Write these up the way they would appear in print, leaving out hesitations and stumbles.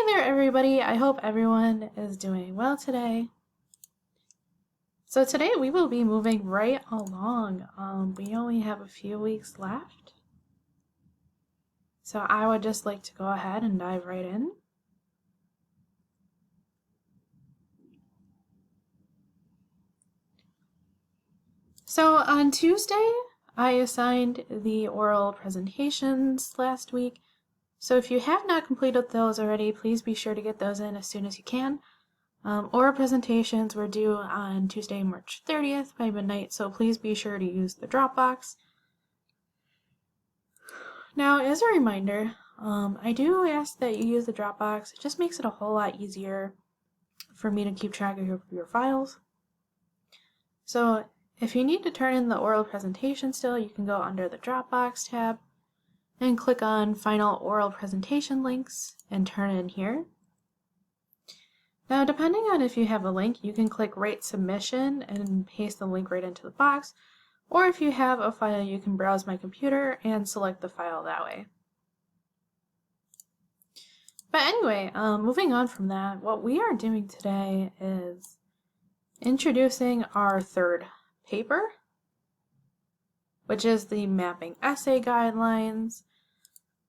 Hey there everybody, I hope everyone is doing well today. So today we will be moving right along. We only have a few weeks left. So I would just like to go ahead and dive right in. So on Tuesday, I assigned the oral presentations last week. So if you have not completed those already, please be sure to get those in as soon as you can. Oral presentations were due on Tuesday, March 30th by midnight, so please be sure to use the Dropbox. Now, as a reminder, I do ask that you use the Dropbox. It just makes it a whole lot easier for me to keep track of your files. So if you need to turn in the oral presentation still, you can go under the Dropbox tab and click on Final Oral Presentation Links and turn it in here. Now, depending on if you have a link, you can click Write Submission and paste the link right into the box, or if you have a file, you can browse My Computer and select the file that way. But anyway, moving on from that, what we are doing today is introducing our third paper, which is the Mapping Essay Guidelines.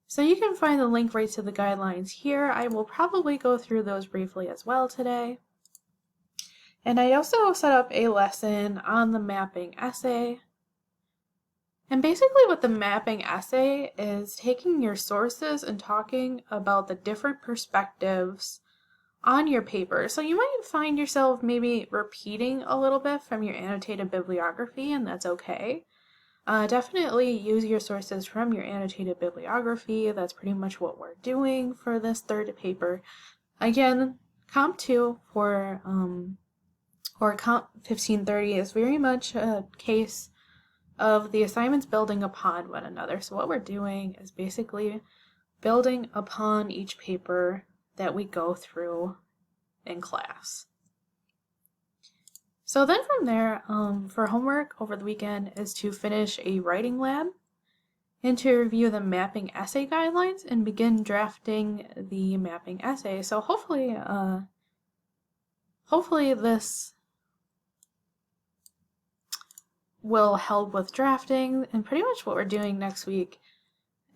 So you can find the link right to the guidelines here. I will probably go through those briefly as well today. And I also set up a lesson on the mapping essay. And basically what the mapping essay is taking your sources and talking about the different perspectives on your paper. So you might find yourself maybe repeating a little bit from your annotated bibliography, and that's okay. Definitely use your sources from your annotated bibliography. That's pretty much what we're doing for this third paper. Again, Comp 2 or Comp 1530 is very much a case of the assignments building upon one another. So what we're doing is basically building upon each paper that we go through in class. So then from there, for homework over the weekend is to finish a writing lab and to review the mapping essay guidelines and begin drafting the mapping essay. So hopefully this will help with drafting, and pretty much what we're doing next week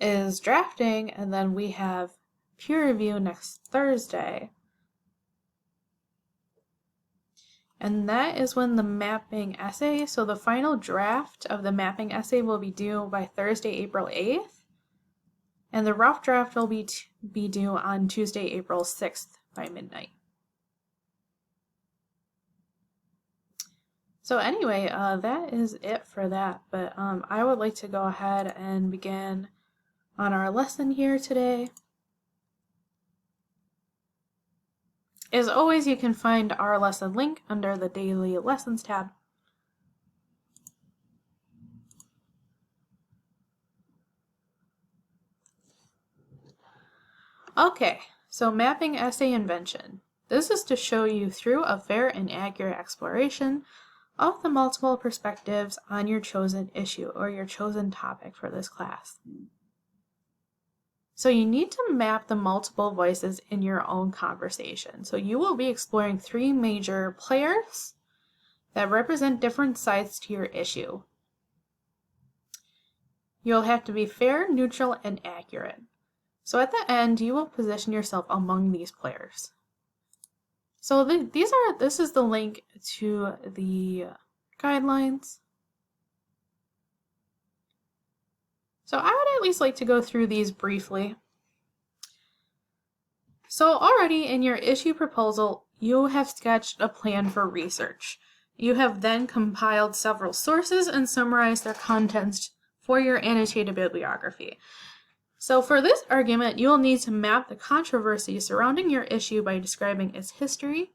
is drafting, and then we have peer review next Thursday. And that is when the mapping essay, so the final draft of the mapping essay will be due by Thursday, April 8th. And the rough draft will be due on Tuesday, April 6th by midnight. So anyway, that is it for that. But I would like to go ahead and begin on our lesson here today. As always, you can find our lesson link under the Daily Lessons tab. Okay, so mapping essay invention. This is to show you through a fair and accurate exploration of the multiple perspectives on your chosen issue or your chosen topic for this class. So you need to map the multiple voices in your own conversation. So you will be exploring three major players that represent different sides to your issue. You'll have to be fair, neutral, and accurate. So at the end, you will position yourself among these players. So this is the link to the guidelines. So I would at least like to go through these briefly. So already in your issue proposal, you have sketched a plan for research. You have then compiled several sources and summarized their contents for your annotated bibliography. So for this argument, you will need to map the controversy surrounding your issue by describing its history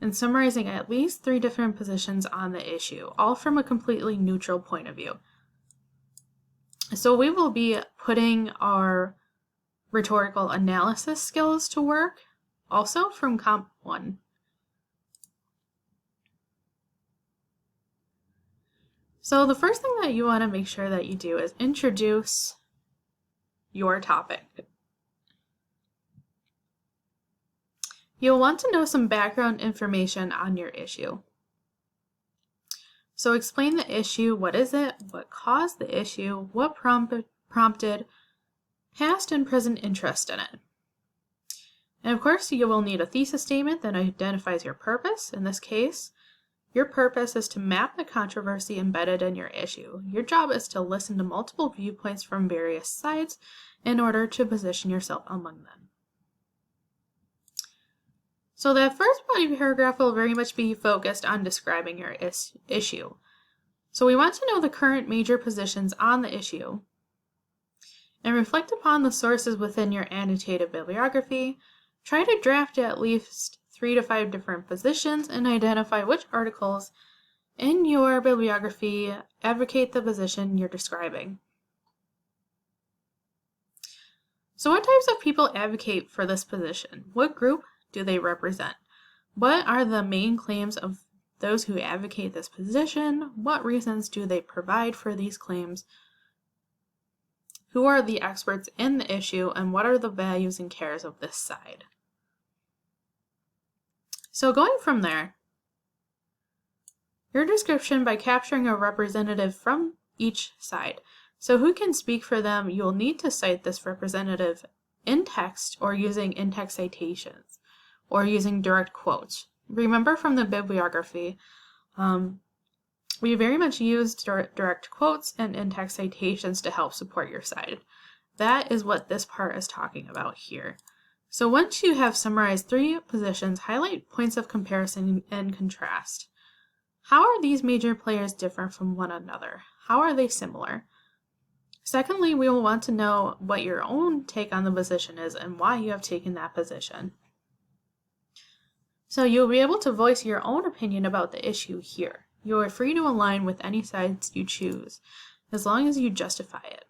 and summarizing at least 3 different positions on the issue, all from a completely neutral point of view. So we will be putting our rhetorical analysis skills to work, also from Comp 1. So the first thing that you want to make sure that you do is introduce your topic. You'll want to know some background information on your issue. So explain the issue. What is it? What caused the issue? What prompted past and present interest in it? And of course, you will need a thesis statement that identifies your purpose. In this case, your purpose is to map the controversy embedded in your issue. Your job is to listen to multiple viewpoints from various sides in order to position yourself among them. So that first body paragraph will very much be focused on describing your issue. So we want to know the current major positions on the issue and reflect upon the sources within your annotated bibliography. Try to draft at least 3 to 5 different positions and identify which articles in your bibliography advocate the position you're describing. So what types of people advocate for this position? What group do they represent? What are the main claims of those who advocate this position? What reasons do they provide for these claims? Who are the experts in the issue, and what are the values and cares of this side? So going from there, your description by capturing a representative from each side. So who can speak for them? You'll need to cite this representative in text or using in-text citations or using direct quotes. Remember from the bibliography, we very much used direct quotes and in-text citations to help support your side. That is what this part is talking about here. So once you have summarized 3 positions, highlight points of comparison and contrast. How are these major players different from one another? How are they similar? Secondly, we will want to know what your own take on the position is and why you have taken that position. So you'll be able to voice your own opinion about the issue here. You are free to align with any sides you choose, as long as you justify it.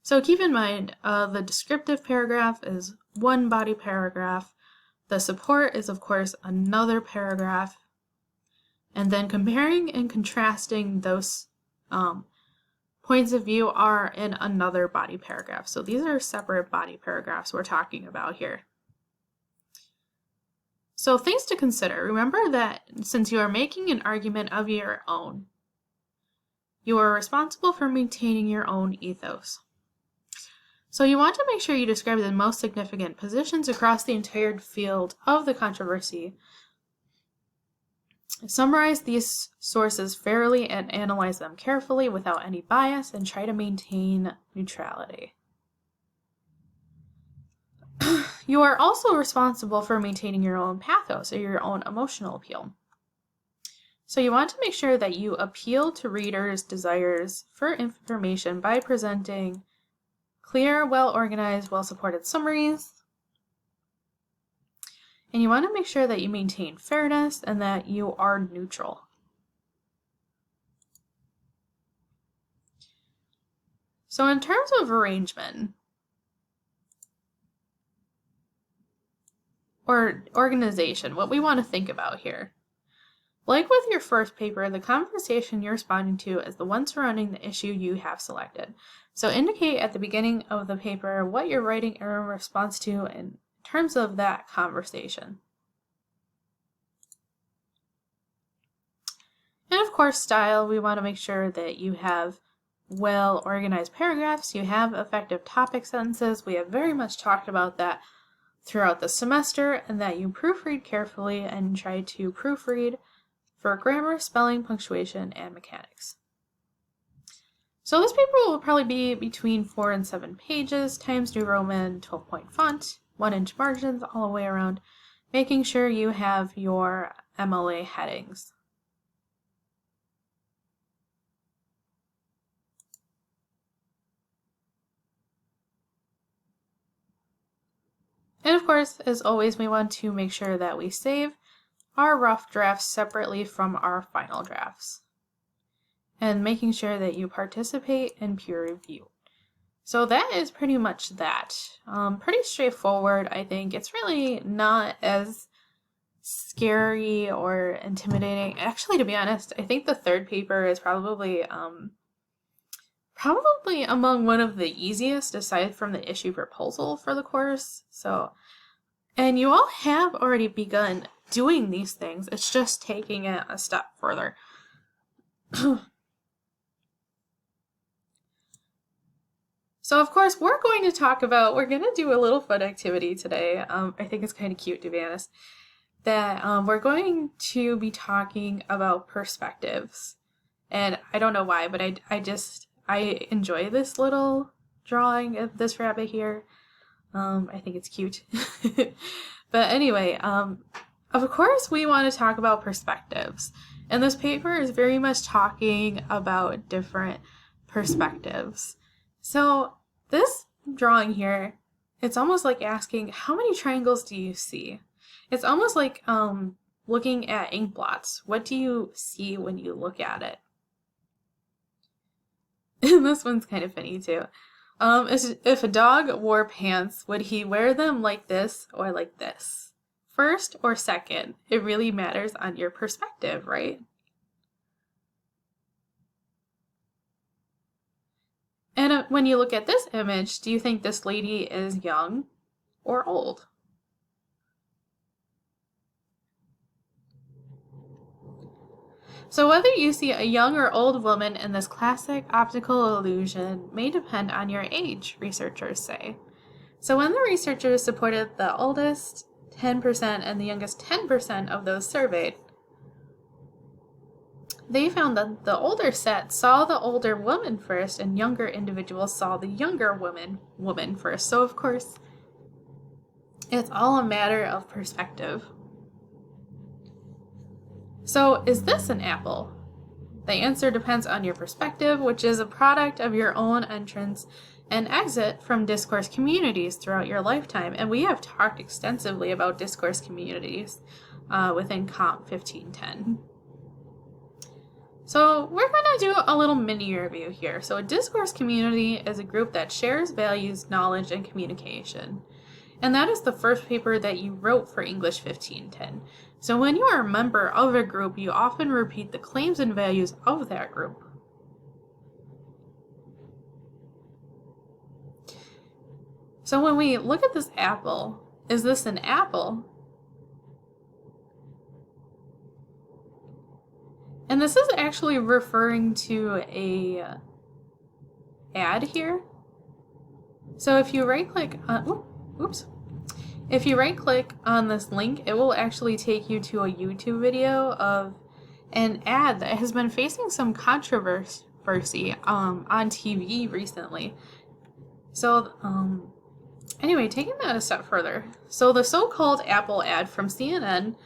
So keep in mind, the descriptive paragraph is one body paragraph. The support is, of course, another paragraph. And then comparing and contrasting those points of view are in another body paragraph. So these are separate body paragraphs we're talking about here. So things to consider. Remember that since you are making an argument of your own, you are responsible for maintaining your own ethos. So you want to make sure you describe the most significant positions across the entire field of the controversy. Summarize these sources fairly and analyze them carefully without any bias, and try to maintain neutrality. You are also responsible for maintaining your own pathos or your own emotional appeal. So you want to make sure that you appeal to readers' desires for information by presenting clear, well-organized, well-supported summaries. And you want to make sure that you maintain fairness and that you are neutral. So in terms of arrangement or organization, what we want to think about here. Like with your first paper, the conversation you're responding to is the one surrounding the issue you have selected. So indicate at the beginning of the paper what you're writing in response to in terms of that conversation. And of course, style, we want to make sure that you have well-organized paragraphs, you have effective topic sentences. We have very much talked about that throughout the semester, and that you proofread carefully and try to proofread for grammar, spelling, punctuation, and mechanics. So this paper will probably be between 4 and 7 pages, Times New Roman, 12-point font, 1-inch margins all the way around, making sure you have your MLA headings. And of course, as always, we want to make sure that we save our rough drafts separately from our final drafts, and making sure that you participate in peer review. So that is pretty much that. Pretty straightforward, I think. It's really not as scary or intimidating. Actually, to be honest, I think the third paper is probably among one of the easiest aside from the issue proposal for the course. So And you all have already begun doing these things. It's just taking it a step further. So of course we're going to do a little fun activity today. I think it's kind of cute, to be honest, that we're going to be talking about perspectives. And I don't know why, but I enjoy this little drawing of this rabbit here. I think it's cute. But anyway, of course we want to talk about perspectives. And this paper is very much talking about different perspectives. So this drawing here, it's almost like asking, how many triangles do you see? It's almost like looking at ink blots. What do you see when you look at it? And this one's kind of funny too. If a dog wore pants, would he wear them like this or like this? First or second? It really matters on your perspective, right? And when you look at this image, do you think this lady is young or old? So whether you see a young or old woman in this classic optical illusion may depend on your age, researchers say. So when the researchers supported the oldest 10% and the youngest 10% of those surveyed, they found that the older set saw the older woman first and younger individuals saw the younger woman first. So of course, it's all a matter of perspective. So is this an apple? The answer depends on your perspective, which is a product of your own entrance and exit from discourse communities throughout your lifetime. And we have talked extensively about discourse communities within Comp 1510. So we're going to do a little mini review here. So a discourse community is a group that shares values, knowledge, and communication. And that is the first paper that you wrote for English 1510. So when you are a member of a group, you often repeat the claims and values of that group. So when we look at this apple, is this an apple? And this is actually referring to a ad here. So if you right-click on, if you right-click on this link, it will actually take you to a YouTube video of an ad that has been facing some controversy on TV recently. So anyway, taking that a step further. So the so-called Apple ad from CNN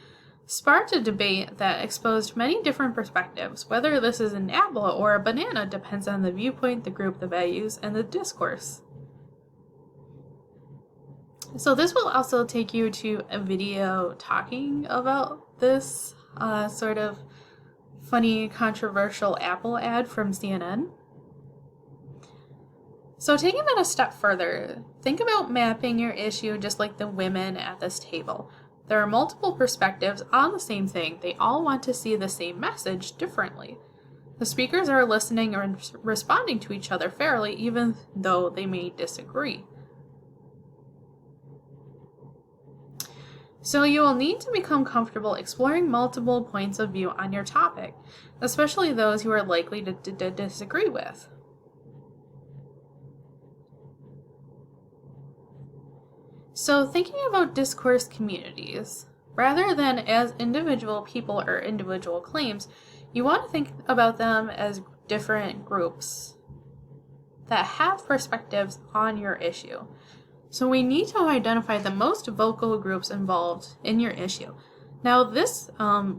sparked a debate that exposed many different perspectives. Whether this is an apple or a banana depends on the viewpoint, the group, the values, and the discourse. So this will also take you to a video talking about this sort of funny, controversial Apple ad from CNN. So taking that a step further, think about mapping your issue just like the women at this table. There are multiple perspectives on the same thing. They all want to see the same message differently. The speakers are listening and responding to each other fairly, even though they may disagree. So you will need to become comfortable exploring multiple points of view on your topic, especially those you are likely to disagree with. So thinking about discourse communities, rather than as individual people or individual claims, you want to think about them as different groups that have perspectives on your issue. So we need to identify the most vocal groups involved in your issue. Now this,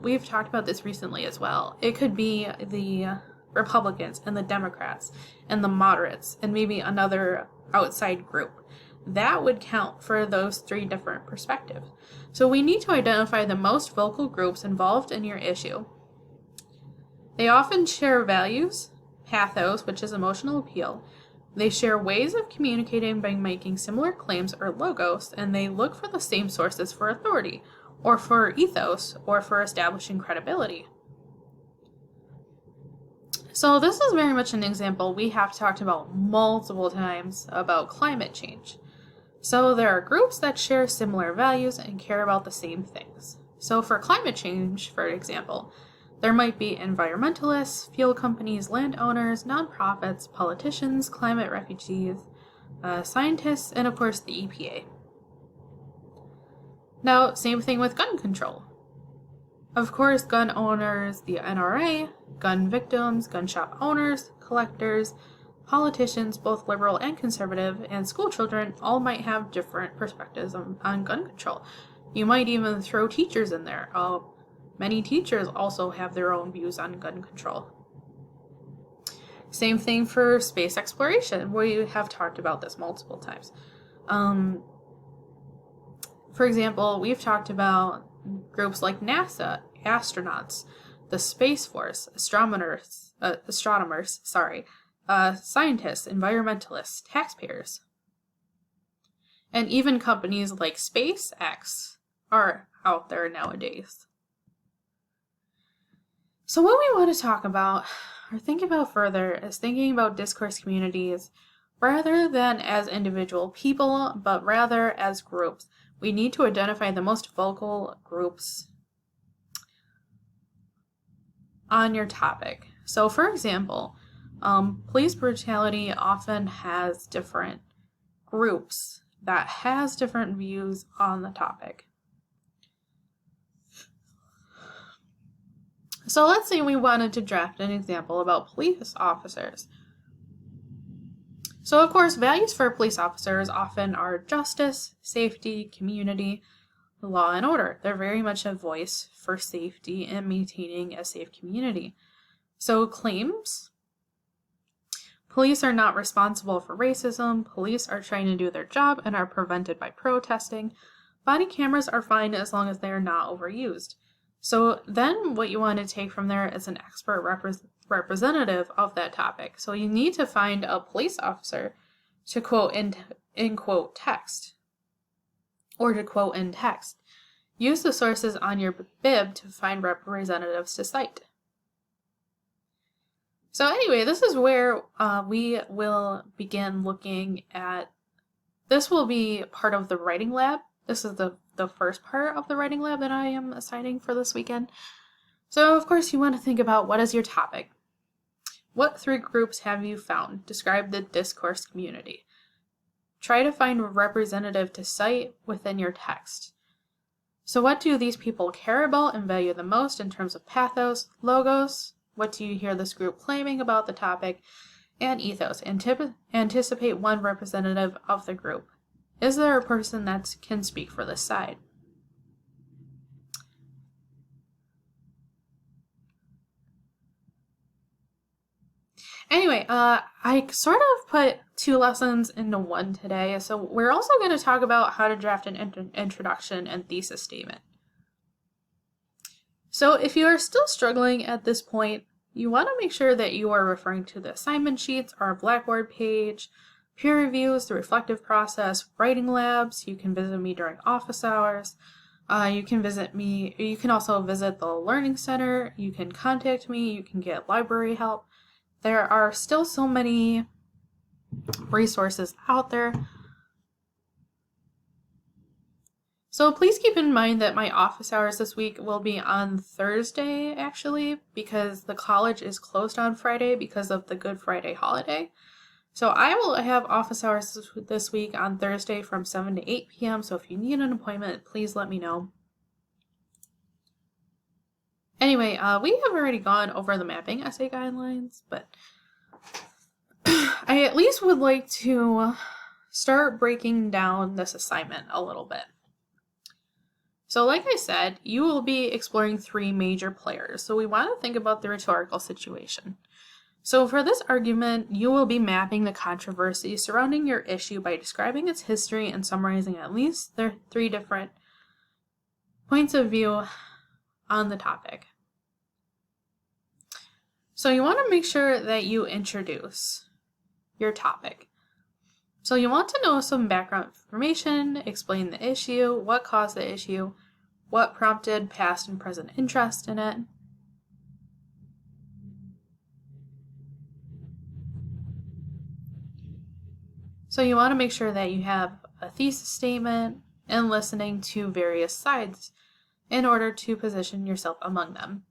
we've talked about this recently as well. It could be the Republicans and the Democrats and the moderates and maybe another outside group. That would count for those three different perspectives. So we need to identify the most vocal groups involved in your issue. They often share values, pathos, which is emotional appeal. They share ways of communicating by making similar claims or logos, and they look for the same sources for authority, or for ethos, or for establishing credibility. So this is very much an example we have talked about multiple times about climate change. So there are groups that share similar values and care about the same things. So for climate change, for example, there might be environmentalists, fuel companies, landowners, nonprofits, politicians, climate refugees, scientists, and of course the EPA. Now, same thing with gun control. Of course, gun owners, the NRA, gun victims, gun shop owners, collectors, politicians, both liberal and conservative, and school children all might have different perspectives on gun control. You might even throw teachers in there. Many teachers also have their own views on gun control. Same thing for space exploration. We have talked about this multiple times. For example, we've talked about groups like NASA, astronauts, the Space Force, astronomers, scientists, environmentalists, taxpayers, and even companies like SpaceX are out there nowadays. So what we want to talk about or think about further is thinking about discourse communities rather than as individual people, but rather as groups. We need to identify the most vocal groups on your topic. So for example, police brutality often has different groups that has different views on the topic. So let's say we wanted to draft an example about police officers. So of course, values for police officers often are justice, safety, community, law and order. They're very much a voice for safety and maintaining a safe community. So claims: police are not responsible for racism, police are trying to do their job and are prevented by protesting, body cameras are fine as long as they are not overused. So then what you want to take from there is an expert representative of that topic. So you need to find a police officer to quote in quote text, or to quote in text. Use the sources on your bib to find representatives to cite. So anyway, this is where we will begin looking at, this will be part of the writing lab. This is the first part of the writing lab that I am assigning for this weekend. So of course you want to think about, what is your topic? What 3 groups have you found? Describe the discourse community. Try to find a representative to cite within your text. So what do these people care about and value the most in terms of pathos, logos? What do you hear this group claiming about the topic? And ethos. Anticipate one representative of the group. Is there a person that can speak for this side? Anyway, I sort of put 2 lessons into one today, so we're also going to talk about how to draft an introduction and thesis statement. So if you are still struggling at this point, you want to make sure that you are referring to the assignment sheets, our Blackboard page, peer reviews, the reflective process, writing labs. You can visit me during office hours. You can also visit the Learning Center. You can contact me. You can get library help. There are still so many resources out there. So please keep in mind that my office hours this week will be on Thursday, actually, because the college is closed on Friday because of the Good Friday holiday. So I will have office hours this week on Thursday from 7 to 8 p.m. So if you need an appointment, please let me know. Anyway, we have already gone over the mapping essay guidelines, but I at least would like to start breaking down this assignment a little bit. So like I said, you will be exploring 3 major players. So we want to think about the rhetorical situation. So for this argument, you will be mapping the controversy surrounding your issue by describing its history and summarizing at least the 3 different points of view on the topic. So you want to make sure that you introduce your topic. So you want to know some background information, explain the issue, what caused the issue, what prompted past and present interest in it. So you want to make sure that you have a thesis statement, and listening to various sides in order to position yourself among them.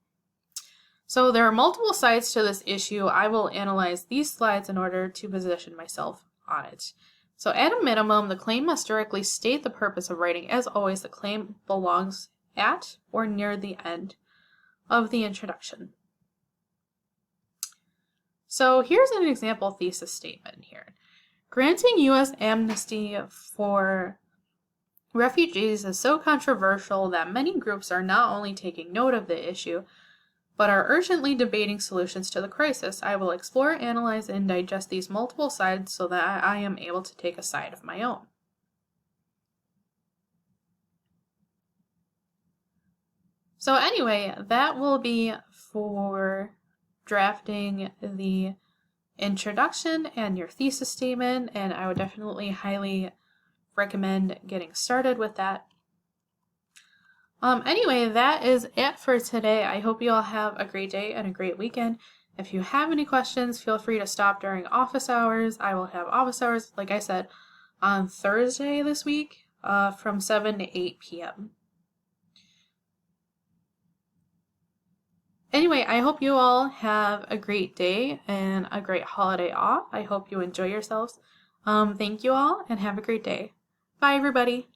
So there are multiple sides to this issue. I will analyze these slides in order to position myself on it. So at a minimum, the claim must directly state the purpose of writing. As always, the claim belongs at or near the end of the introduction. So here's an example thesis statement here. Granting U.S. amnesty for refugees is so controversial that many groups are not only taking note of the issue, but are urgently debating solutions to the crisis. I will explore, analyze, and digest these multiple sides so that I am able to take a side of my own. So anyway, that will be for drafting the introduction and your thesis statement, and I would definitely highly recommend getting started with that. Anyway, that is it for today. I hope you all have a great day and a great weekend. If you have any questions, feel free to stop during office hours. I will have office hours, like I said, on Thursday this week from 7 to 8 p.m. Anyway, I hope you all have a great day and a great holiday off. I hope you enjoy yourselves. Thank you all and have a great day. Bye, everybody.